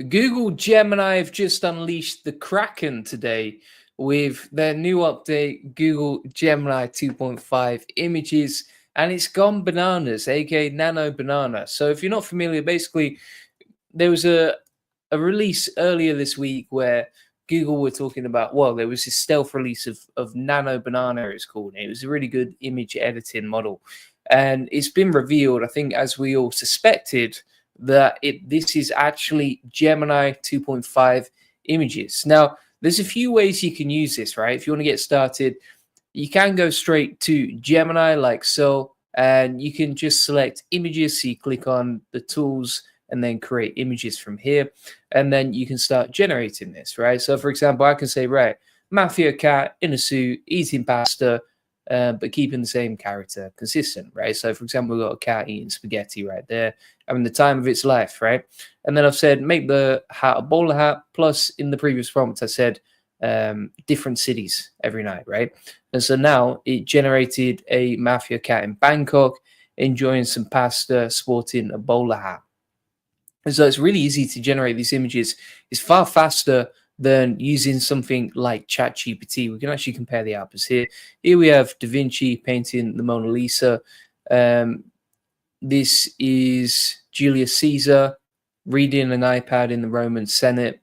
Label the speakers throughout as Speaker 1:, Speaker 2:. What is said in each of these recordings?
Speaker 1: Google Gemini have just unleashed the Kraken today with their new update, Google Gemini 2.5 Images, and it's gone bananas, aka Nano Banana. So if you're not familiar, basically there was a release earlier this week where Google were talking about, well, there was this stealth release of Nano Banana, it's called. It was a really good image editing model. And it's been revealed, I think, as we all suspected, that this is actually Gemini 2.5 images. Now, there's a few ways you can use this, right? If you want to get started, you can go straight to Gemini like so, and you can just select images. So you click on the tools and then create images from here. And then you can start generating this, right? So for example, I can say, right, mafia cat in a suit, eating pasta, but keeping the same character consistent, right? So for example, we've got a cat eating spaghetti right there, having the time of its life, right? And then I've said, make the hat a bowler hat. Plus in the previous prompt, I said, different cities every night, right? And so now it generated a mafia cat in Bangkok, enjoying some pasta, sporting a bowler hat. And so it's really easy to generate these images. It's far faster than using something like ChatGPT. We can actually compare the outputs here. Here we have Da Vinci painting the Mona Lisa. This is Julius Caesar reading an iPad in the Roman Senate.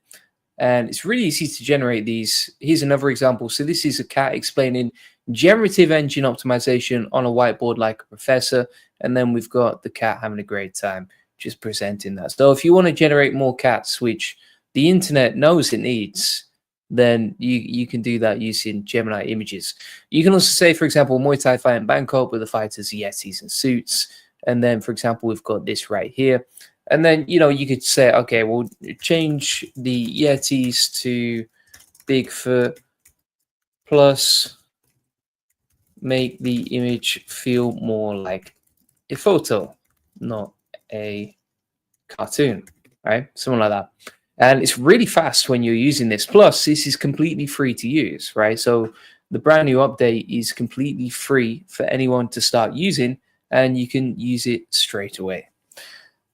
Speaker 1: And it's really easy to generate these. Here's another example. So this is a cat explaining generative engine optimization on a whiteboard like a professor. And then we've got the cat having a great time just presenting that. So if you want to generate more cats, which the internet knows it needs, then you can do that using Gemini images. You can also say, for example, Muay Thai fight in Bangkok with the fighters, Yetis and suits. And then, for example, we've got this right here. And then, you could say, okay, we'll change the Yetis to Bigfoot plus make the image feel more like a photo, not a cartoon, right? Something like that. And it's really fast when you're using this. Plus, this is completely free to use, right? So the brand new update is completely free for anyone to start using, and you can use it straight away.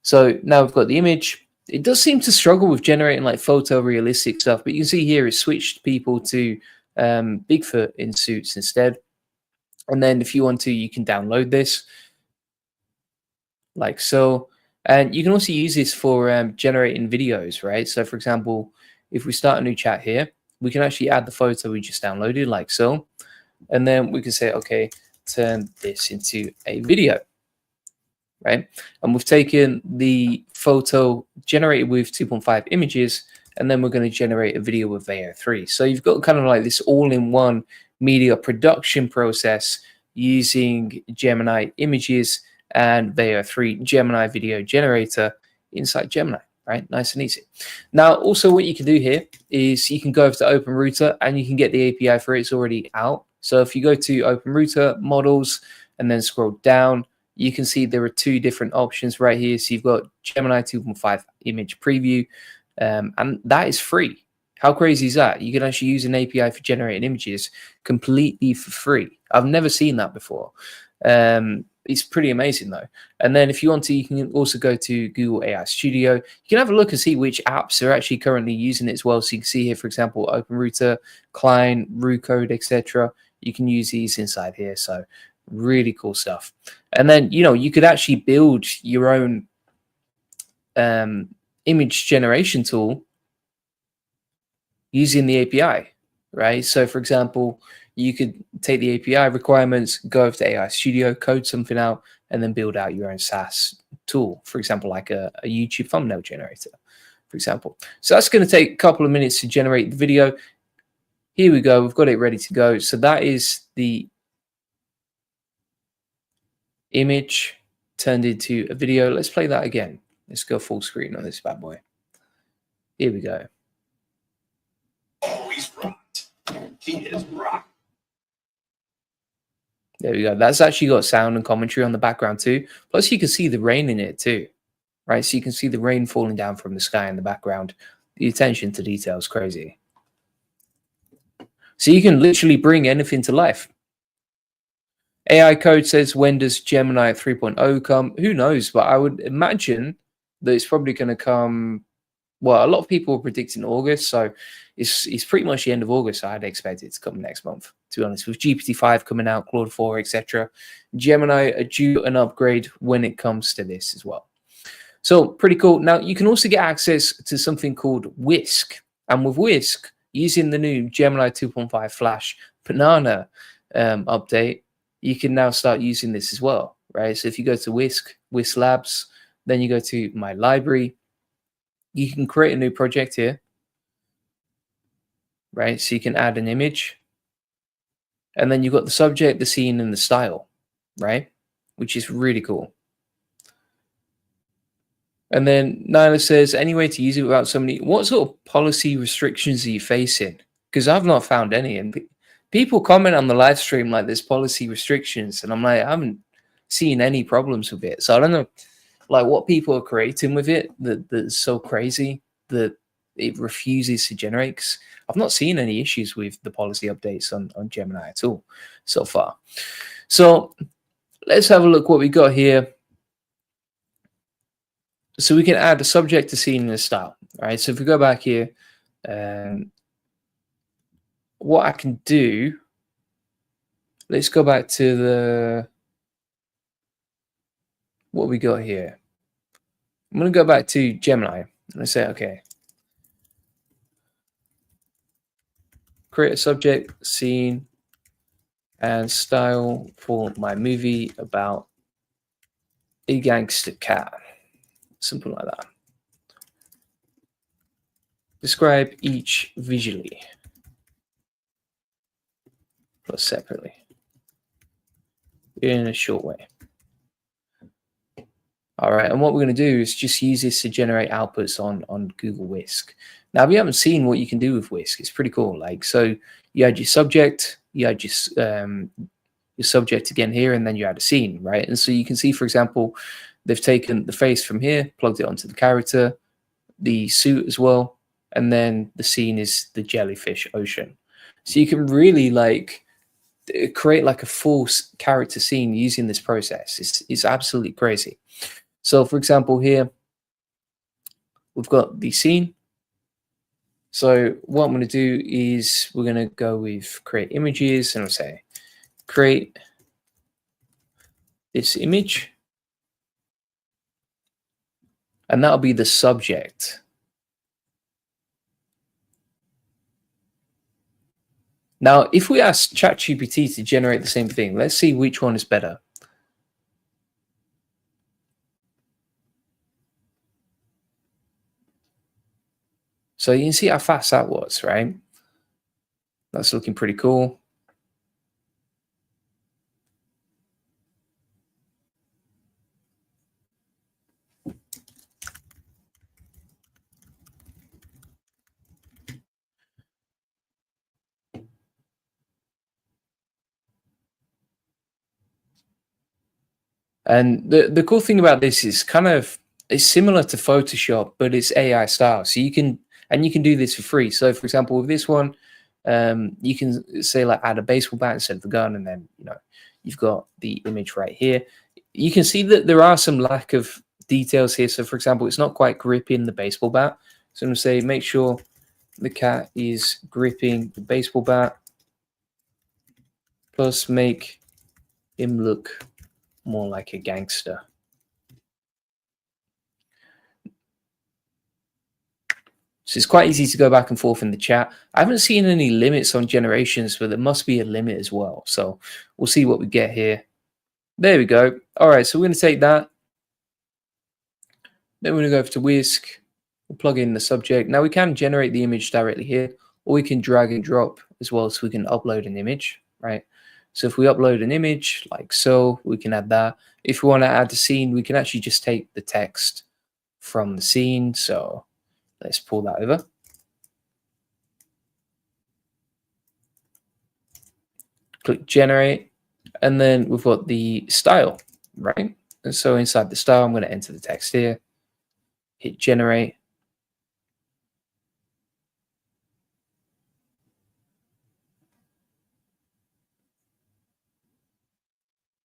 Speaker 1: So now we've got the image. It does seem to struggle with generating like photorealistic stuff, but you can see here it switched people to Bigfoot in suits instead. And then if you want to, you can download this like so. And you can also use this for generating videos, right? So for example, if we start a new chat here, we can actually add the photo we just downloaded like so. And then we can say, okay, turn this into a video, right? And we've taken the photo generated with 2.5 images, and then we're going to generate a video with Veo 3. So you've got kind of like this all-in-one media production process using Gemini images and Veo 3 Gemini video generator inside Gemini, right? Nice and easy. Now, also what you can do here is you can go over to OpenRouter and you can get the API for it. It's already out. So if you go to OpenRouter models and then scroll down, you can see there are two different options right here. So you've got Gemini 2.5 image preview, and that is free. How crazy is that? You can actually use an API for generating images completely for free. I've never seen that before. It's pretty amazing though. And then if you want to, you can also go to Google AI Studio. You can have a look and see which apps are actually currently using it as well. So you can see here, for example, OpenRouter, Client, RuCode, etc. You can use these inside here. So really cool stuff. And then, you could actually build your own image generation tool using the API, right? So for example, you could take the API requirements, go over to AI Studio, code something out, and then build out your own SaaS tool, for example, like a YouTube thumbnail generator, for example. So that's going to take a couple of minutes to generate the video. Here we go. We've got it ready to go. So that is the image turned into a video. Let's play that again. Let's go full screen on this bad boy. Here we go.
Speaker 2: Always rocked. He is rocked.
Speaker 1: There we go. That's actually got sound and commentary on the background too. Plus you can see the rain in it too, right? So you can see the rain falling down from the sky in the background. The attention to detail is crazy. So you can literally bring anything to life. AI Code says, when does Gemini 3.0 come? Who knows? But I would imagine that it's probably going to come well, a lot of people are predicting August, so it's pretty much the end of August. So I'd expect it to come next month. To be honest, with GPT-5 coming out, Claude 4, etc., Gemini are due an upgrade when it comes to this as well. So pretty cool. Now you can also get access to something called Whisk, and with Whisk, using the new Gemini 2.5 Flash Banana update, you can now start using this as well, right? So if you go to Whisk Labs, then you go to My Library, you can create a new project here, right? So you can add an image, and then you've got the subject, the scene, and the style, right? Which is really cool. And then Nyla says, any way to use it without somebody? What sort of policy restrictions are you facing? Because I've not found any. And people comment on the live stream like there's policy restrictions, and I'm like, I haven't seen any problems with it. So I don't know, like what people are creating with it that's so crazy that it refuses to generate. 'Cause I've not seen any issues with the policy updates on Gemini at all so far. So let's have a look what we got here. So we can add a subject, a scene, and a style. Right. So if we go back here, what I can do, let's go back to the what we got here. I'm going to go back to Gemini and I say, okay, create a subject, scene, and style for my movie about a gangster cat. Something like that. Describe each visually plus separately in a short way. All right, and what we're going to do is just use this to generate outputs on Google Whisk. Now, we haven't seen what you can do with Whisk. It's pretty cool. Like, so you add your subject, you add your subject again here, and then you add a scene, right? And so you can see, for example, they've taken the face from here, plugged it onto the character, the suit as well, and then the scene is the jellyfish ocean. So you can really like create like a full character scene using this process. It's absolutely crazy. So for example, here we've got the scene. So what I'm going to do is we're going to go with create images, and I'll say create this image, and that'll be the subject. Now, if we ask ChatGPT to generate the same thing, let's see which one is better. So you can see how fast that was, right? That's looking pretty cool. And the cool thing about this is it's similar to Photoshop, but it's AI style. So you can do this for free. So for example, with this one, you can say like add a baseball bat instead of the gun, and then you've got the image right here. You can see that there are some lack of details here. So for example, it's not quite gripping the baseball bat. So I'm going to say make sure the cat is gripping the baseball bat, plus make him look more like a gangster. So it's quite easy to go back and forth in the chat. I haven't seen any limits on generations, but there must be a limit as well. So we'll see what we get here. There we go. All right, so we're going to take that. Then we're going to go over to Whisk. We'll plug in the subject. Now we can generate the image directly here, or we can drag and drop as well, so we can upload an image, right? So if we upload an image like so, we can add that. If we want to add the scene, we can actually just take the text from the scene. So let's pull that over. Click generate, and then we've got the style, right? And so inside the style, I'm going to enter the text here, hit generate.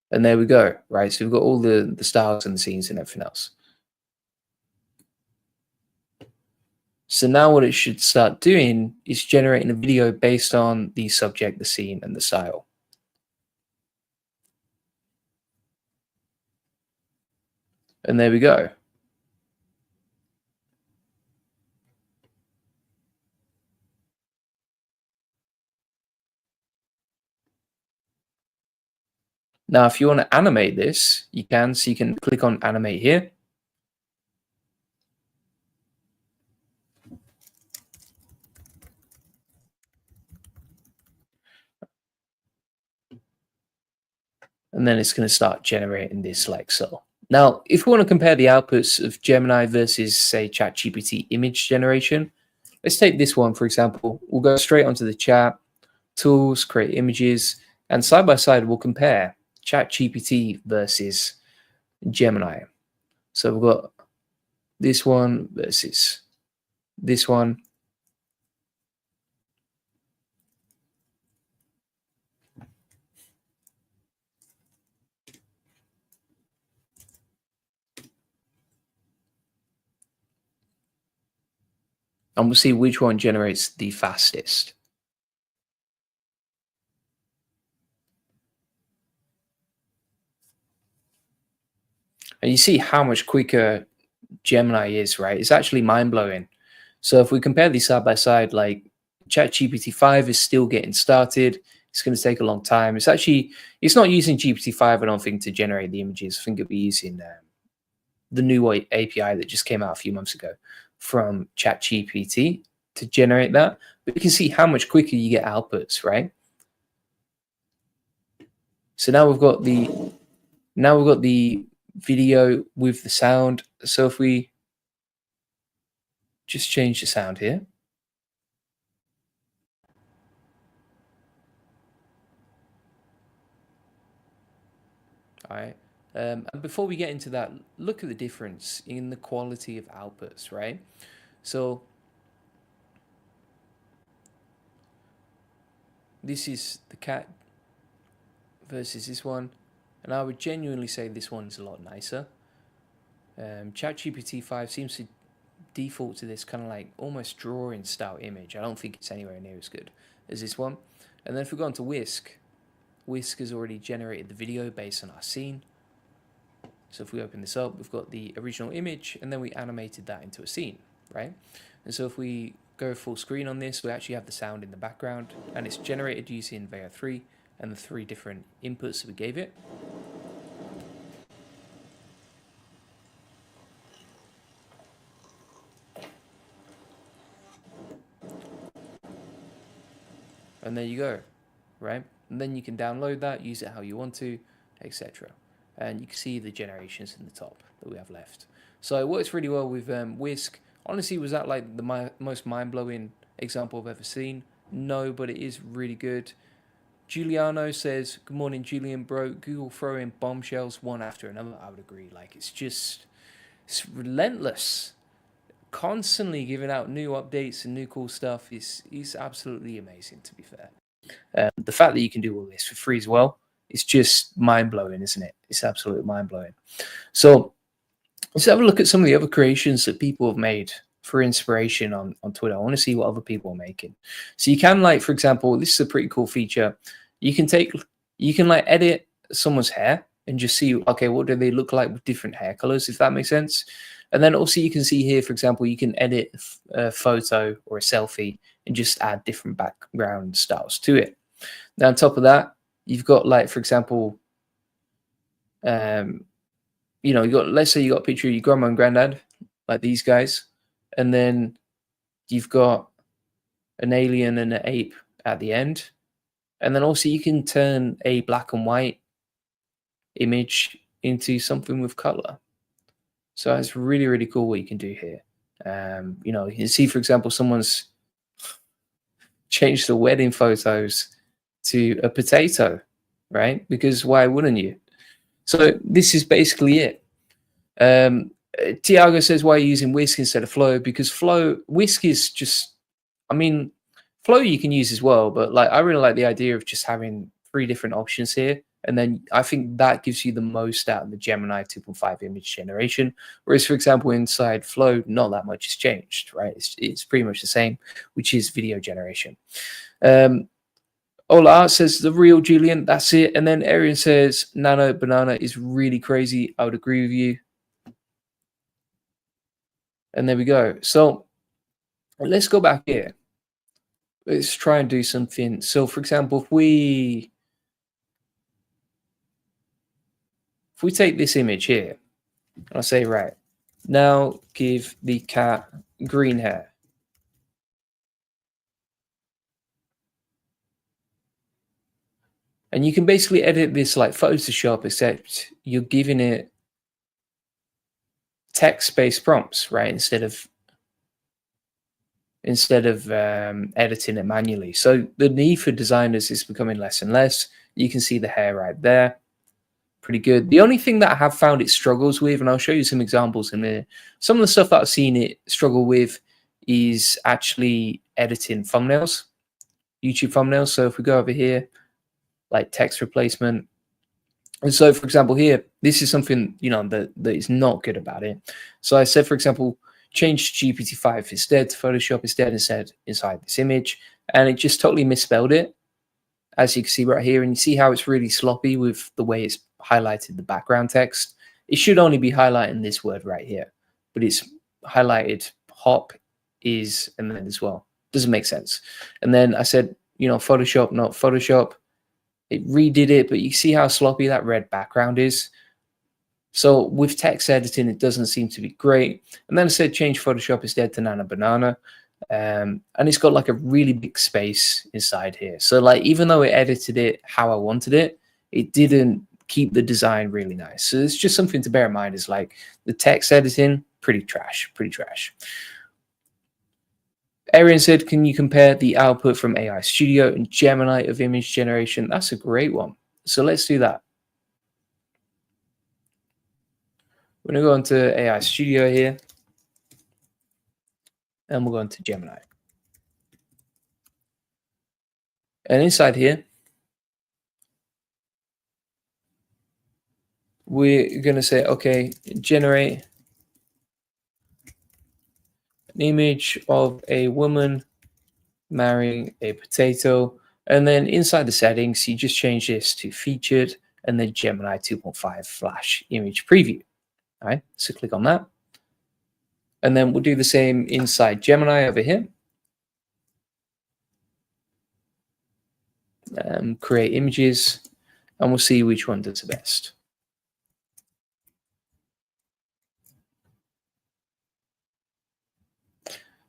Speaker 1: And there we go, right? So we've got all the styles and the scenes and everything else. So now what it should start doing is generating a video based on the subject, the scene, and the style. And there we go. Now, if you want to animate this, you can. So you can click on animate here. And then it's going to start generating this like so. Now, if we want to compare the outputs of Gemini versus, say, ChatGPT image generation, let's take this one, for example. We'll go straight onto the chat, tools, create images, and side by side, we'll compare ChatGPT versus Gemini. So we've got this one versus this one. And we'll see which one generates the fastest. And you see how much quicker Gemini is, right? It's actually mind-blowing. So if we compare these side by side, like ChatGPT 5 is still getting started. It's going to take a long time. It's not using GPT-5, I don't think, to generate the images. I think it'll be using the new API that just came out a few months ago from ChatGPT to generate that. But you can see how much quicker you get outputs, right? So now we've got the video with the sound. So if we just change the sound here. All right. And before we get into that, look at the difference in the quality of outputs, right? So this is the cat versus this one. And I would genuinely say this one's a lot nicer. ChatGPT 5 seems to default to this kind of like almost drawing style image. I don't think it's anywhere near as good as this one. And then if we go on to Whisk, Whisk has already generated the video based on our scene. So if we open this up, we've got the original image and then we animated that into a scene, right? And so if we go full screen on this, we actually have the sound in the background and it's generated using Veo 3 and the 3 different inputs that we gave it. And there you go, right? And then you can download that, use it how you want to, etc. And you can see the generations in the top that we have left. So it works really well with Whisk. Honestly, was that like the most mind-blowing example I've ever seen? No, but it is really good. Giuliano says, good morning, Julian, bro. Google throwing bombshells one after another. I would agree. Like, it's relentless. Constantly giving out new updates and new cool stuff is absolutely amazing, to be fair. The fact that you can do all this for free as well, it's just mind-blowing, isn't it? It's absolutely mind-blowing. So let's have a look at some of the other creations that people have made for inspiration on Twitter. I want to see what other people are making. So you can, like, for example, this is a pretty cool feature. You can like edit someone's hair and just see, okay, what do they look like with different hair colors, if that makes sense. And then also you can see here, for example, you can edit a photo or a selfie and just add different background styles to it. Now, on top of that, you've got, like, for example, you know, let's say you got a picture of your grandma and granddad, like these guys, and then you've got an alien and an ape at the end. And then also you can turn a black and white image into something with color. So it's really, really cool what you can do here. You know, you can see, for example, someone's changed the wedding photos to a potato, right? Because why wouldn't you? So this is basically it. Tiago says, why are you using Whisk instead of Flow? Because Whisk is just, I mean, Flow you can use as well, but like I really like the idea of just having 3 different options here And then I think that gives you the most out of the Gemini 2.5 image generation. Whereas, for example, inside Flow, not that much has changed, right? It's pretty much the same, which is video generation. Ola Art says the real Julian, that's it. And then Arian says Nano Banana is really crazy. I would agree with you. And there we go. So let's go back here. Let's try and do something. So, for example, if we take this image here, I'll say, right, now give the cat green hair. And you can basically edit this like Photoshop, except you're giving it text-based prompts, right? Instead of editing it manually. So the need for designers is becoming less and less. You can see the hair right there. Pretty good. The only thing that I have found it struggles with, and I'll show you some examples in there, some of the stuff that I've seen it struggle with is actually editing thumbnails, YouTube thumbnails. So if we go over here, like text replacement, and so for example here, this is something, you know, that is not good about it. So I said, for example, change GPT-5 instead to Photoshop instead inside this image, and it just totally misspelled it, as you can see right here. And you see how it's really sloppy with the way it's highlighted the background text. It should only be highlighting this word right here, but it's highlighted hop is and then as well. Doesn't make sense. And then I said, you know, Photoshop, not Photoshop. It redid it, but you see how sloppy that red background is. So with text editing, it doesn't seem to be great. And then I said change Photoshop instead to Nano Banana. And it's got like a really big space inside here. So like, even though it edited it how I wanted it, it didn't keep the design really nice. So it's just something to bear in mind, is like the text editing, pretty trash. Arian said, can you compare the output from AI Studio and Gemini of image generation? That's a great one. So let's do that. We're going to go into AI Studio here, and we'll go into Gemini. And inside here, we're going to say, okay, generate an image of a woman marrying a potato. And then inside the settings, you just change this to featured and then Gemini 2.5 flash image preview. All right, so click on that. And then we'll do the same inside Gemini over here. Create images, and we'll see which one does the best.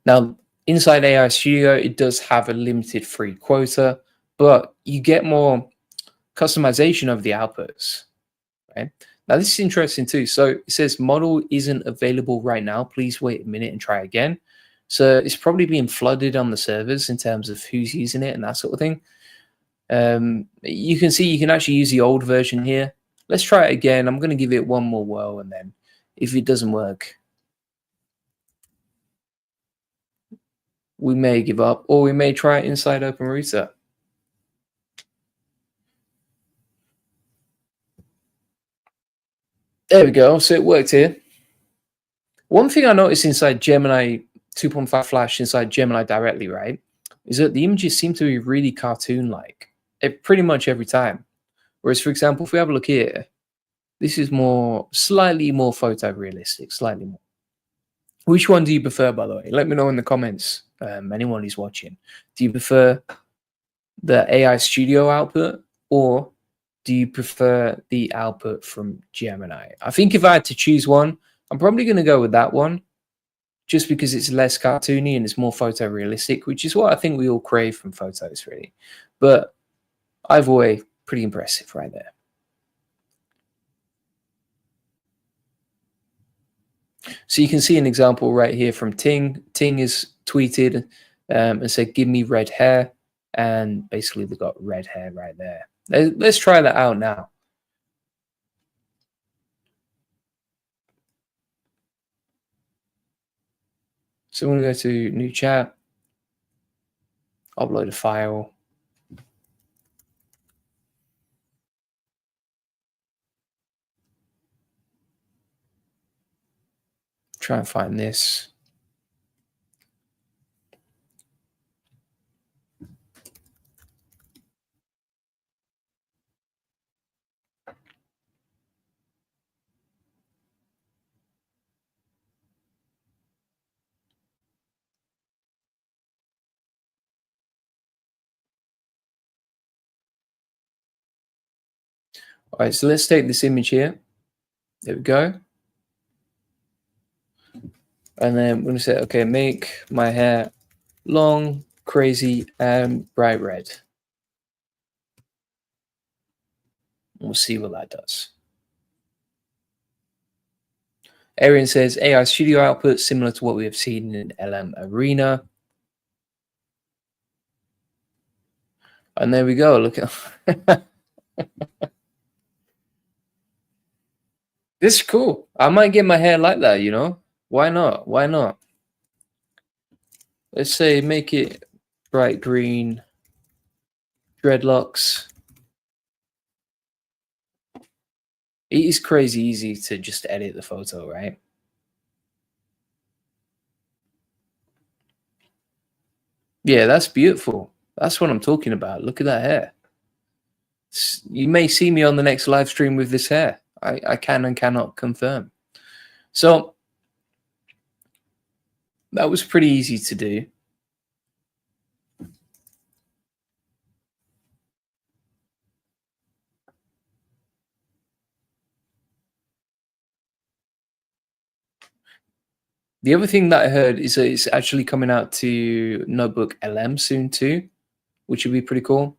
Speaker 1: Now, inside AI Studio, it does have a limited free quota, but you get more customization of the outputs, right? Now, this is interesting too. So it says model isn't available right now. Please wait a minute and try again. So it's probably being flooded on the servers in terms of who's using it and that sort of thing. You can see you can actually use the old version here. Let's try it again. I'm going to give it one more whirl, and then if it doesn't work, we may give up, or we may try it inside OpenRouter. There we go. So it worked here. One thing I noticed inside Gemini 2.5 Flash, inside Gemini directly, right, is that the images seem to be really cartoon-like pretty much every time. Whereas, for example, if we have a look here, this is slightly more photorealistic, slightly more. Which one do you prefer, by the way? Let me know in the comments, anyone who's watching. Do you prefer the AI Studio output, or do you prefer the output from Gemini? I think if I had to choose one, I'm probably going to go with that one, just because it's less cartoony and it's more photorealistic, which is what I think we all crave from photos, really. But either way, pretty impressive right there. So you can see an example right here from Ting. Ting is tweeted and said, give me red hair. And basically they've got red hair right there. Let's try that out now. So I'm going to go to new chat, upload a file. try and find this. All right, so let's take this image here. There we go. And then we're going to say, okay, make my hair long, crazy, and bright red. We'll see what that does. Arian says, AI studio output similar to what we have seen in LM Arena. And there we go. Look at this is cool. I might get my hair like that, you know? Why not? Why not? Let's say make it bright green, dreadlocks. It is crazy easy to just edit the photo, right? Yeah, that's beautiful. That's what I'm talking about. Look at that hair. You may see me on the next live stream with this hair. I can and cannot confirm. So that was pretty easy to do. The other thing that I heard is that it's actually coming out to Notebook LM soon too, which would be pretty cool.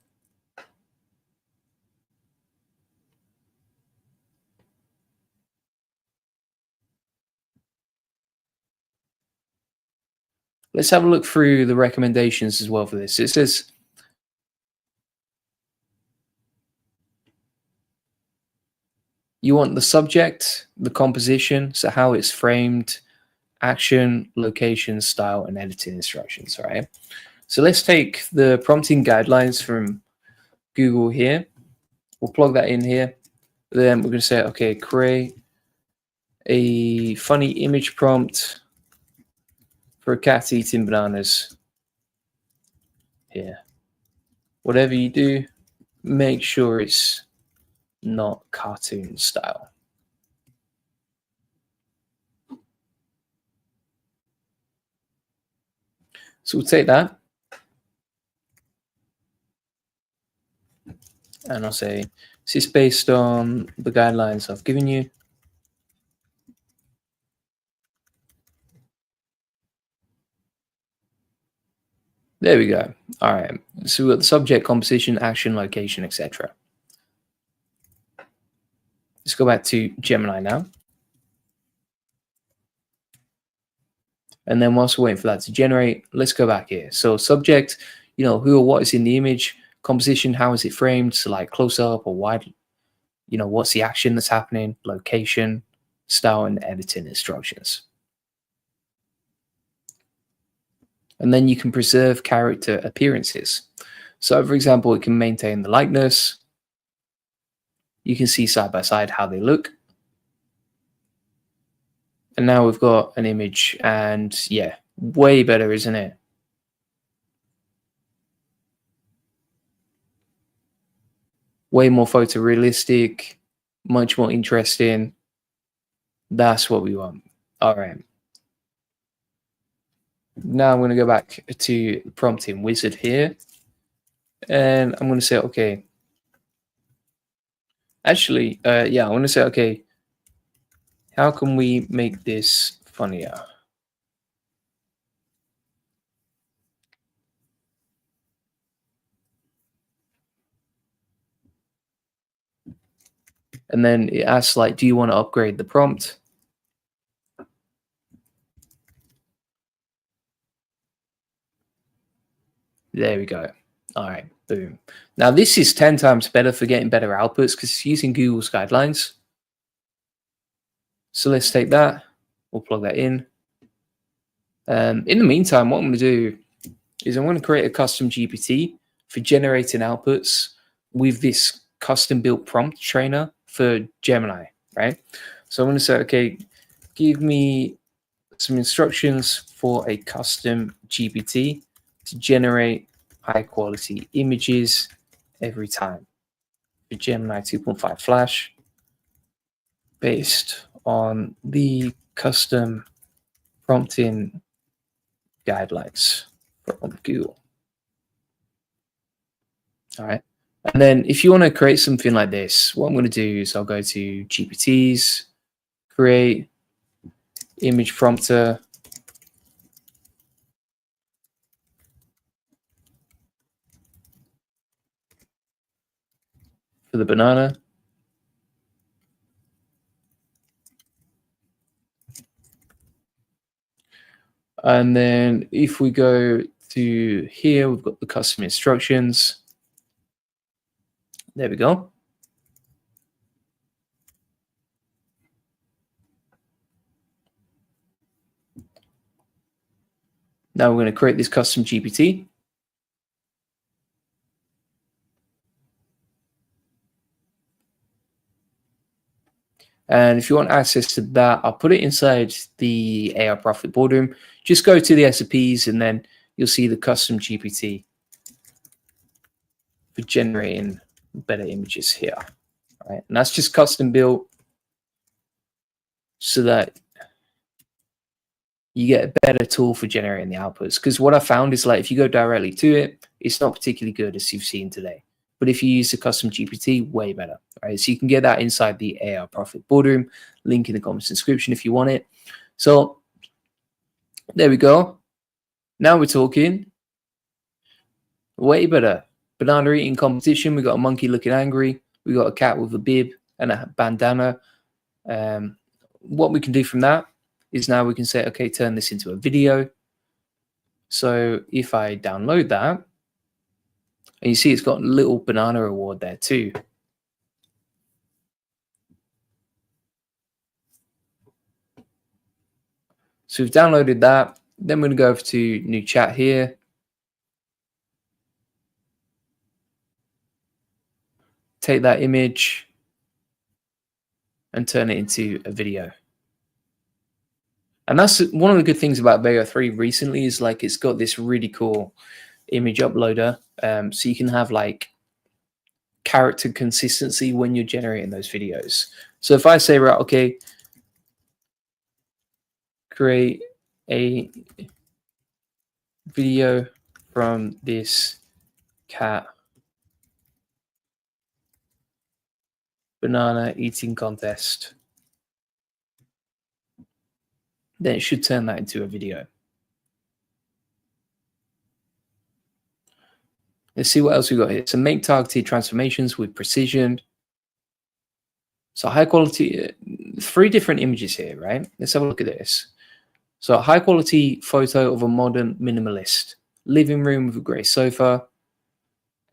Speaker 1: Let's have a look through the recommendations as well for this. It says, you want the subject, the composition, so how it's framed, action, location, style, and editing instructions, right? So let's take the prompting guidelines from Google here. We'll plug that in here. Then we're going to say, okay, create a funny image prompt for a cat eating bananas. Here. Whatever you do, make sure it's not cartoon style. So we'll take that. And I'll say, this is based on the guidelines I've given you. There we go. All right. So we've got the subject, composition, action, location, etc. Let's go back to Gemini now. And then whilst we're waiting for that to generate, let's go back here. So subject, you know, who or what is in the image. Composition, how is it framed? So like close up or wide, you know, what's the action that's happening? Location, style, and editing instructions. And then you can preserve character appearances. So for example, it can maintain the likeness. You can see side by side how they look. And now we've got an image, and yeah, way better, isn't it? Way more photorealistic, much more interesting. That's what we want. All right. Now I'm going to go back to prompting wizard here. And I'm going to say, okay. Actually, yeah, I want to say, okay, how can we make this funnier? And then it asks, like, do you want to upgrade the prompt? There we go. All right, boom. Now this is 10 times better for getting better outputs because it's using Google's guidelines. So let's take that. We'll plug that in. In the meantime, what I'm going to do is I'm going to create a custom GPT for generating outputs with this custom built prompt trainer for Gemini, right? So I'm going to say, okay, give me some instructions for a custom GPT to generate high quality images every time for Gemini 2.5 Flash based on the custom prompting guidelines from Google. All right. And then if you want to create something like this, what I'm going to do is I'll go to GPTs, create image prompter. For the banana. And then if we go to here, we've got the custom instructions. There we go. Now we're going to create this custom GPT. And if you want access to that, I'll put it inside the AI Profit Boardroom. Just go to the SOPs and then you'll see the custom GPT for generating better images here. All right. And that's just custom built so that you get a better tool for generating the outputs. Because what I found is like if you go directly to it, it's not particularly good as you've seen today. But if you use the custom GPT, way better, right? So you can get that inside the AI Profit Boardroom, link in the comments description if you want it. So there we go. Now we're talking. Way better. Banana eating competition. We got a monkey looking angry. We got a cat with a bib and a bandana. What we can do from that is now we can say, okay, turn this into a video. So if I download that, and you see it's got a little banana award there too. So we've downloaded that. Then we're going to go over to new chat here. Take that image and turn it into a video. And that's one of the good things about Veo 3 recently is like it's got this really cool image uploader. So you can have like character consistency when you're generating those videos. So if I say, right, okay, create a video from this cat banana eating contest, then it should turn that into a video. Let's see what else we got here. So make targeted transformations with precision. So high quality, 3 different images here, right? Let's have a look at this. So a high quality photo of a modern minimalist. Living room with a grey sofa.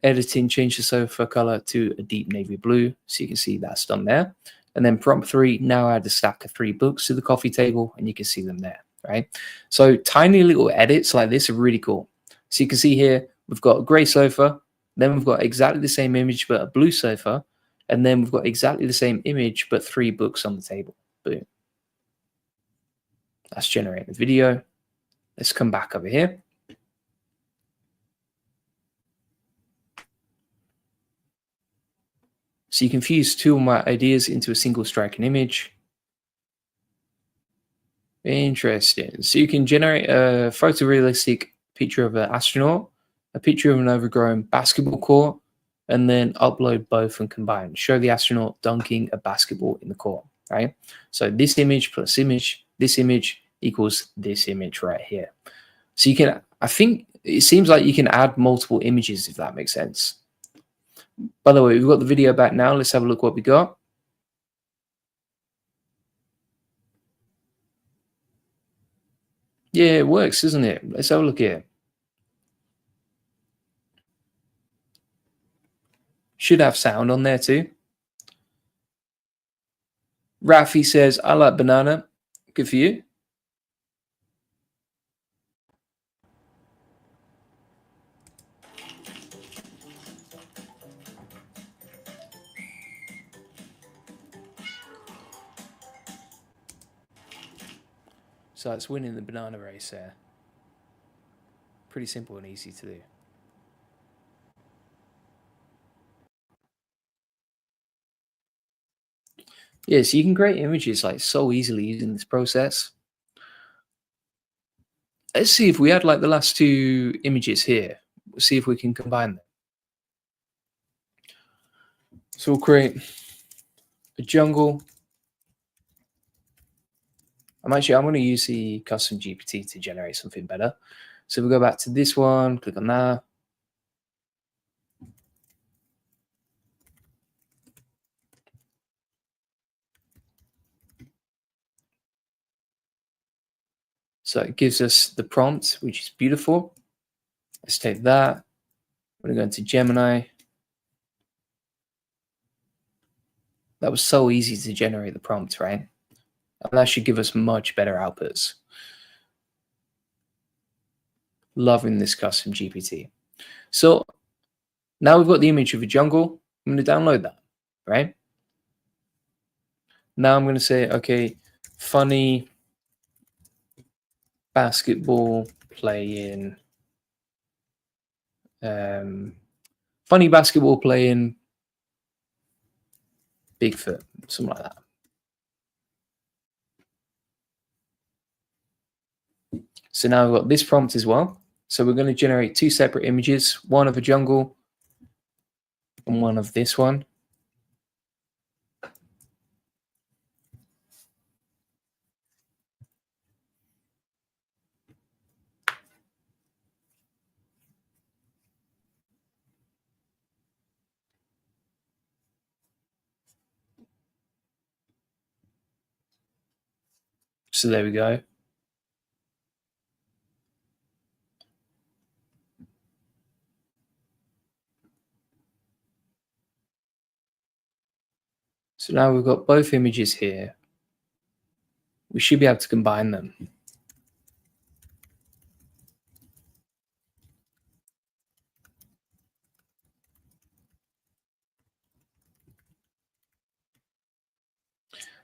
Speaker 1: Editing, change the sofa color to a deep navy blue. So you can see that's done there. And then prompt 3, now add a stack of 3 books to the coffee table and you can see them there, right? So tiny little edits like this are really cool. So you can see here, we've got a grey sofa, then we've got exactly the same image, but a blue sofa. And then we've got exactly the same image, but 3 books on the table. Boom. That's generating the video. Let's come back over here. So you can fuse 2 of my ideas into a single striking image. Interesting. So you can generate a photorealistic picture of an astronaut, a picture of an overgrown basketball court, and then upload both and combine. Show the astronaut dunking a basketball in the court, right? So this image plus image, this image equals this image right here. So you can, I think it seems like you can add multiple images if that makes sense. By the way, we've got the video back now. Let's have a look what we got. Yeah, it works, doesn't it? Let's have a look here. Should have sound on there too. Rafi says, I like banana. Good for you. So So it's winning the banana race there. Pretty simple and easy to do. Yeah, so you can create images like so easily using this process. Let's see if we had like the last two images here. We'll see if we can combine them. So we'll create a jungle. I'm going to use the custom GPT to generate something better. So we'll go back to this one, click on that. So it gives us the prompt, which is beautiful. Let's take that. We're going to go into Gemini. That was so easy to generate the prompt, right? And that should give us much better outputs. Loving this custom GPT. So now we've got the image of a jungle. I'm going to download that, right? Now I'm going to say, okay, funny basketball playing, Bigfoot, something like that. So now we've got this prompt as well. So we're going to generate two separate images, one of a jungle and one of this one. So there we go. So now we've got both images here. We should be able to combine them.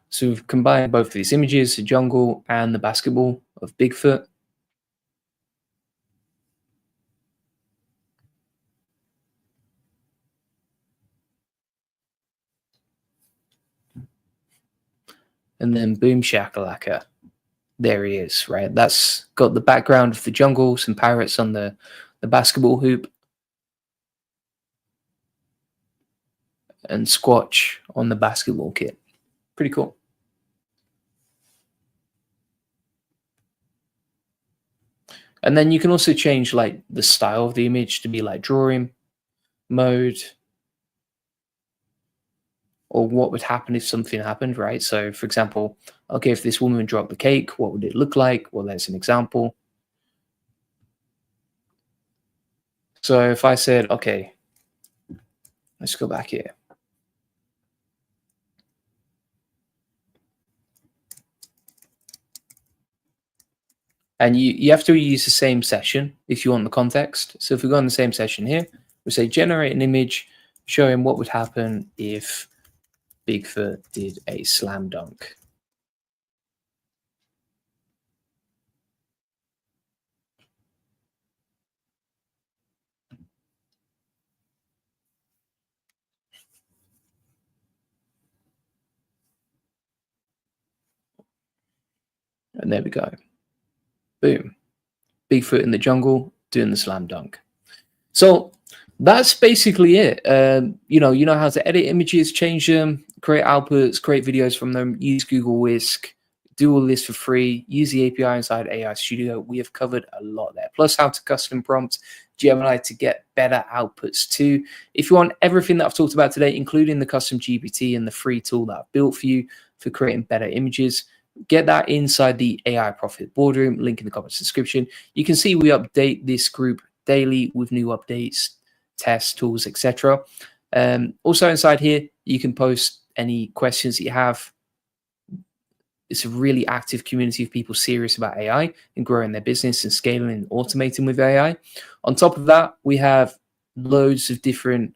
Speaker 1: So we've combined both of these images, the jungle and the basketball of Bigfoot. And then boom shakalaka. There he is, right? That's got the background of the jungle, some parrots on the basketball hoop, and Squatch on the basketball kit. Pretty cool. And then you can also change like the style of the image to be like drawing mode, or what would happen if something happened, right? So for example, okay, if this woman dropped the cake, what would it look like? Well, there's an example. So if I said, okay, let's go back here. And you have to use the same session if you want the context. So if we go on the same session here, we say generate an image showing what would happen if Bigfoot did a slam dunk. And there we go. Boom. Bigfoot in the jungle doing the slam dunk. So that's basically it. You know how to edit images, change them, create outputs, create videos from them, use Google Whisk, do all this for free, use the API inside AI Studio. We have covered a lot there. Plus how to custom prompt Gemini to get better outputs too. If you want everything that I've talked about today, including the custom GPT and the free tool that I've built for you for creating better images, get that inside the AI Profit Boardroom, link in the comments description. You can see we update this group daily with new updates, tests, tools, etc. Also inside here, you can post any questions that you have. It's a really active community of people serious about AI and growing their business and scaling and automating with AI. On top of that, we have loads of different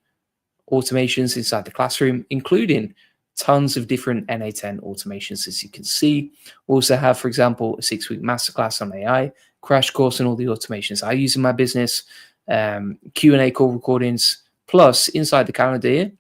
Speaker 1: automations inside the classroom, including tons of different NA10 automations, as you can see. We also have, for example, a 6-week masterclass on AI, crash course on all the automations I use in my business, Q&A call recordings, plus inside the calendar here,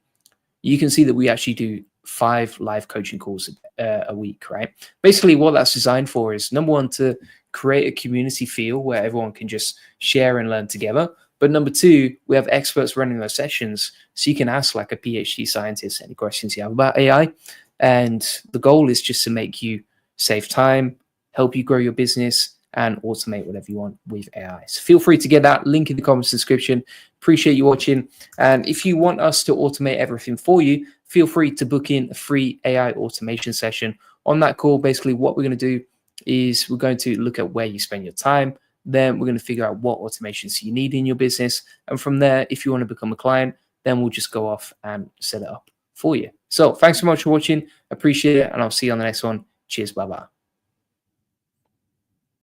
Speaker 1: you can see that we actually do 5 live coaching calls a week, right? Basically, what that's designed for is, number one, to create a community feel where everyone can just share and learn together. But number two, we have experts running those sessions, so you can ask like a PhD scientist any questions you have about AI. And the goal is just to make you save time, help you grow your business, and automate whatever you want with AI. So feel free to get that link in the comments description. Appreciate you watching. And if you want us to automate everything for you, feel free to book in a free AI automation session. On that call, basically what we're going to do is we're going to look at where you spend your time. Then we're going to figure out what automations you need in your business. And from there, if you want to become a client, then we'll just go off and set it up for you. So thanks so much for watching. Appreciate it. And I'll see you on the next one. Cheers. Bye-bye.